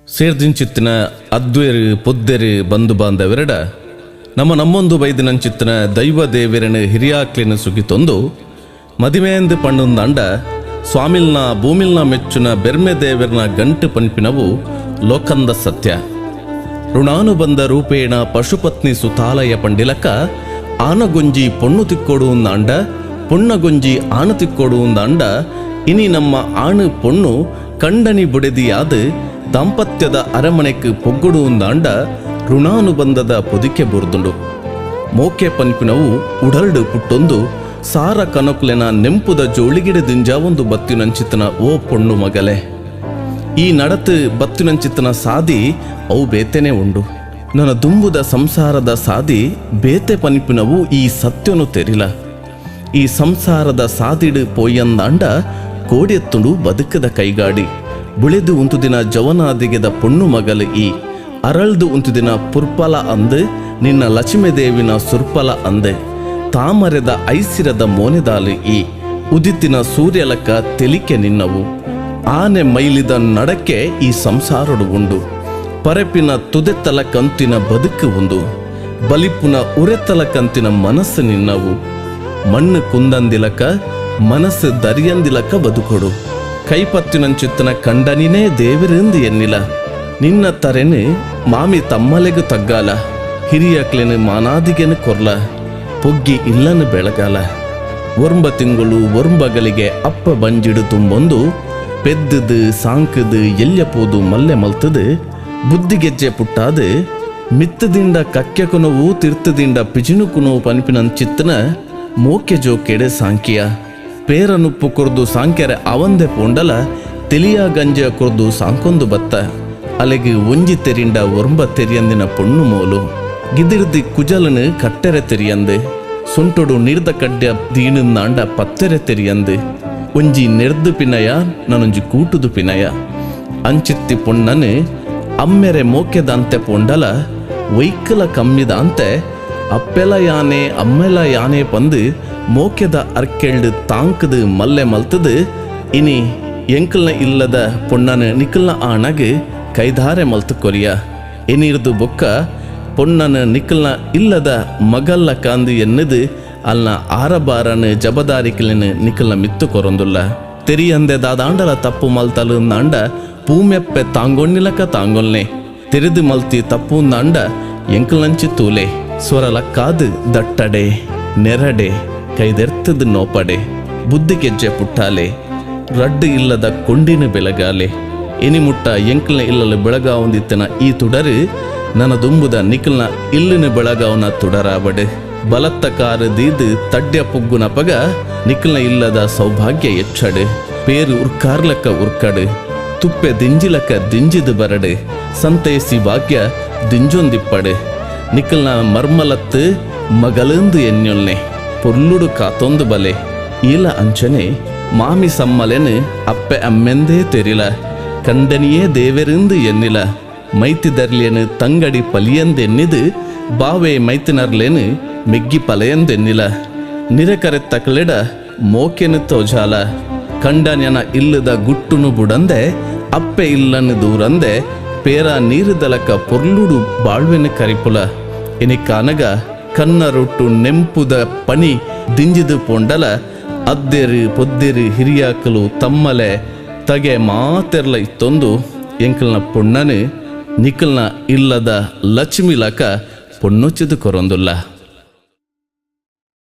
ಸೇರ್ದಿಂಚಿತ್ತಿನ ಅದ್ವೇರು ಪೊದ್ದೆರು ಬಂಧು ಬಾಂಧವೆರಡ ನಮ್ಮೊಂದು ಬೈದಿನಂಚಿತ್ತಿನ ದೈವ ದೇವೆರನ ಹಿರಿಯಾಕ್ಲಿನ ಸುಗಿತೊಂದು ಮದಿಮೆಂದು ಪಣ್ಣುಂದಾಂಡ ಸ್ವಾಮಿಲ್ನ ಭೂಮಿಲ್ನ ಮೆಚ್ಚುನ ಬೆರ್ಮೆ ದೇವೆರ್ನ ಗಂಟು ಪನ್ಪಿನವು ಲೋಕಂದ ಸತ್ಯ ಋಣಾನುಬಂಧ ರೂಪೇಣ ಪಶುಪತ್ನಿ ಸುತಾಲಯ ಪಂಡಿಲಕ ಆನಗೊಂಜಿ ಪೊಣ್ಣು ತಿಕ್ಕೊಡುವುದಾಂಡ ಪೊಣ್ಣಗೊಂಜಿ ಆಣ ತಿಕ್ಕೊಡುವುದಾಂಡ ಇನಿ ನಮ್ಮ ಆಣು ಪೊಣ್ಣು ಕಂಡನಿ ಬುಡೆದಿಯಾದ ದಾಂಪತ್ಯದ ಅರಮನೆಗೆ ಪೊಗ್ಗೊಡುವುದಾಂಡ ಋಣಾನುಬಂಧದ ಪೊದಿಕೆ ಬುರ್ದುಂಡು ಮೋಕೆ ಪನ್ಪಿನವು ಉಡಲ್ಡು ಪುಟ್ಟೊಂದು ಸಾರ ಕನಕುಲೆನ ನೆಂಪುದ ಜೋಳಿಗಿಡದಿಂಜ ಒಂದು ಬತ್ತಿನಂಚಿತನ ಓ ಪೊಣ್ಣು ಮಗಲೆ ಈ ನಡತು ಬತ್ತಿನಂಚಿತನ ಸಾದಿ ಅವು ಬೇತೆನೆ ಉಂಡು ನನ್ನ ದುಂಬುದ ಸಂಸಾರದ ಸಾದಿ ಬೇತೆ ಪನ್ಪಿನವು ಈ ಸತ್ಯನು ತೆರಿಲ ಈ ಸಂಸಾರದ ಸಾದಿಡು ಪೊಯ್ಯಂದಾಂಡ ಕೋಡೆತ್ತುಂಡು ಬದುಕದ ಕೈಗಾಡಿ ಬುಳೆದು ಉಂತು ದಿನ ಜವನಾದಿಗೆದ ಪೊಣ್ಣು ಮಗಲು ಈ ಅರಳ್ದು ಉಂತು ದಿನ ಪುರ್ಪಲ ಅಂದು ನಿನ್ನ ಲಕ್ಷ್ಮೀ ದೇವಿನ ಸುರ್ಪಲ ಅಂದೆ ತಾಮರೆದ ಐಸಿರದ ಮೋನೆದಾಲು ಈ ಉದಿತಿನ ಸೂರ್ಯಲಕ ತೆಲಿಕೆ ನಿನ್ನವು ಆನೆ ಮೈಲಿದ ನಡಕ್ಕೆ ಈ ಸಂಸಾರಡು ಉಂಡು ಪರಪಿನ ತುದೆತ್ತಲ ಕಂತಿನ ಬದುಕು ಉಂಡು ಬಲಿಪುನ ಉರೆತ್ತಲ ಕಂತಿನ ಮನಸ್ಸು ನಿನ್ನವು ಮಣ್ಣು ಕುಂದಂದಿಲಕ ಮನಸ್ಸು ದರಿಯಂದಿಲಕ ಬದುಕೊಡು ಕೈಪತ್ತಿನಂಚಿತ್ತನ ಕಂಡನಿನೇ ದೇವರಿಂದ ಎನ್ನಿಲ ನಿನ್ನ ತರೆನು ಮಾಮಿ ತಮ್ಮಲೆಗೂ ತಗ್ಗಾಲ ಹಿರಿಯಕ್ಲೆನು ಮಾನಾದಿಗೆನು ಕೊರ್ಲ ಪೊಗ್ಗಿ ಇಲ್ಲನು ಬೆಳಗಾಲ ಒರ್ಂಬ ತಿಂಗಳು ಒರ್ಂಬಗಳಿಗೆ ಅಪ್ಪ ಬಂಜಿಡು ತುಂಬೊಂದು ಪೆದ್ದದು ಸಾಂಕದು ಎಲ್ಯಪೋದು ಮಲ್ಲೆ ಮಲ್ತದು ಬುದ್ಧಿಗೆಜ್ಜೆ ಪುಟ್ಟಾದು ಮಿತ್ತದಿಂದ ಕಕ್ಕೆಕೊನವು ತೀರ್ಥದಿಂದ ಪಿಜಿನುಕುನವು ಪನ್ಪಿನಂಚಿತ್ತನ ಮೋಕೆ ಜೋಕೆಡೆ ಸಾಂಕಿಯ ಪೇರನುಪ್ಪು ಕೊರ್ದು ಸಾಂಕ್ಯರೆ ಅವಂದೆ ಪೋಂಡಲ ತಿಳಿಯ ಗಂಜ ಕೊರ್ದು ಸಾಂಕೊಂದು ಬತ್ತ ಅಲೆಗೆ ಒಂಜಿ ತೆರಿಂಡ ಒರ್ಂಬ ತೆರಿಯಂದಿನ ಪೊಣ್ಣು ಮೋಲು ಗಿದಿರ್ದಿ ಕುಜಲನು ಕಟ್ಟೆರೆ ತೆರಿಯಂದು ಸೊಂಟೊಡು ನಿರ್ದ ಕಡ್ಡ ದೀಣಂದಾಂಡ ಪತ್ತೆರೆ ತೆರಿಯಂದು ಒಂಜಿ ನೆರ್ದು ಪಿನಯ ನನ್ನೊಂಜಿ ಕೂಟುದು ಪಿನಯ ಅಂಚಿತ್ತಿ ಪೊಣ್ಣನು ಅಮ್ಮೆರೆ ಮೋಕೆದಂತೆ ಪೊಂಡಲ ವೈಕಲ ಕಮ್ಮಿದಂತೆ ಅಪ್ಪೆಲ ಯಾನೆ ಅಮ್ಮೆಲ ಯಾನೆ ಪಂದು ಮೋಕೆದ ಅರ್ಕೆಳ್ದು ತಾಂಕದು ಮಲ್ಲೆ ಮಲ್ತದು ಇನಿ ಎಂಕಲ್ನ ಇಲ್ಲದ ಪೊಣ್ಣನ ನಿಕಲ್ನ ಆಣಗೆ ಕೈದಾರೆ ಮಲ್ತು ಕೊರಿಯ ಎನಿರ್ದು ಬೊಕ್ಕ ಪೊಣ್ಣನ ನಿಕಲ್ನ ಇಲ್ಲದ ಮಗಲ್ಲ ಕಾಂದು ಎನ್ನದು ಅಲ್ನ ಆರಬಾರನ ಜಬದಾರಿಕಲಿನ ನಿಕಲ್ನ ಮಿತ್ತು ಕೊರೊಂದುಲ್ಲ ತೆರಿಯಂದೆ ದಾದಾಂಡಲ ತಪ್ಪು ಮಲ್ತಲು ನಾಂಡ ಪೂಮೆಪ್ಪೆ ತಾಂಗೊಣ್ಣಿಲಕ ತಾಂಗೊಲ್ನೆ ತೆರೆದು ಮಲ್ತಿ ತಪ್ಪು ನಾಂಡ ಎಂಕಲ್ನಂಚಿ ತೂಲೆ ಸ್ವರಲಕ್ಕಾದು ದಟ್ಟಡೆ ನೆರಡೆ ಕೈದೆರ್ತದ ನೋಪಡೆ ಬುದ್ಧಿಗೆಜ್ಜೆ ಪುಟ್ಟಾಲೆ ರಡ್ಡು ಇಲ್ಲದ ಕೊಂಡಿನ ಬೆಳಗಾಲೆ ಎನಿಮುಟ್ಟ ಎಂಕಲ್ನ ಇಲ್ಲಲು ಬೆಳಗಾವಂದಿತ್ತನ ಈ ತುಡರು ನನ್ನ ದುಂಬುದ ನಿಕಲ್ನ ಇಲ್ಲಿನ ಬೆಳಗಾವನ ತುಡರಾಬಡೆ ಬಲತ್ತ ಕಾರು ದೀದು ತಡ್ಯ ಪುಗ್ಗುನ ಪಗ ನಿಕಲ್ನ ಇಲ್ಲದ ಸೌಭಾಗ್ಯ ಎಚ್ಚಡು ಪೇರು ಉರ್ಕಾರ್ಲಕ್ಕ ಉರ್ಕಡು ತುಪ್ಪೆ ದಿಂಜಿಲಕ್ಕ ದಿಂಜಿದು ಬರಡು ಸಂತೈಸಿ ಭಾಗ್ಯ ದಿಂಜೊಂದಿಪ್ಪಡು ನಿಕಲ್ನ ಮರ್ಮಲತ್ತು ಮಗಲಂದು ಎನ್ಯೊಲ್ನೆ ಪೊರ್ಲುಡು ಕಾತೊಂದು ಬಲೆ ಈಲ ಅಂಚನೆ ಮಾಮಿ ಸಮ್ಮಲೆನು ಅಪ್ಪೆ ಅಮ್ಮೆಂದೇ ತೆರಿಲ ಕಂಡನಿಯೇ ದೇವೆರಿಂದು ಎನ್ನಿಲ ಮೈತಿದರ್ಲೇನು ತಂಗಡಿ ಪಲಿಯಂದೆನ್ನಿದು ಬಾವೆ ಮೈತಿನರ್ಲೇನು ಮೆಗ್ಗಿ ಪಲೆಯಂದೆನ್ನಿಲ ನಿರಕರೆತ್ತ ಕಳೆಡ ಮೋಕೆನು ತೋಜಾಲ ಕಂಡನ್ಯನ ಇಲ್ಲದ ಗುಟ್ಟುನು ಬುಡಂದೆ ಅಪ್ಪೆ ಇಲ್ಲನು ದೂರಂದೆ ಪೇರ ನೀರುದಲಕ ಪೊರ್ಲುಡು ಬಾಳ್ವೆನು ಕರಿಪುಲ ಇನಿ ಕಾನಗ ಕನ್ನರೊಟ್ಟು ನೆಂಪುದ ಪಣಿ ದಿಂಜಿದು ಪೊಂಡಲ ಅದ್ದೆರು ಪೊದ್ದೆರು ಹಿರಿಯಾಕಲು ತಮ್ಮಲೆ ತಗೆ ಮಾತೆರ್ಲ ಇತ್ತೊಂದು ಎಂಕಲ್ನ ಪೊಣ್ಣನು ನಿಕಲ್ನ ಇಲ್ಲದ ಲಕ್ಷ್ಮಿಲಕ ಪೊಣ್ಣೊಚ್ಚಿದು ಕೊರೊಂದುಲ್ಲ.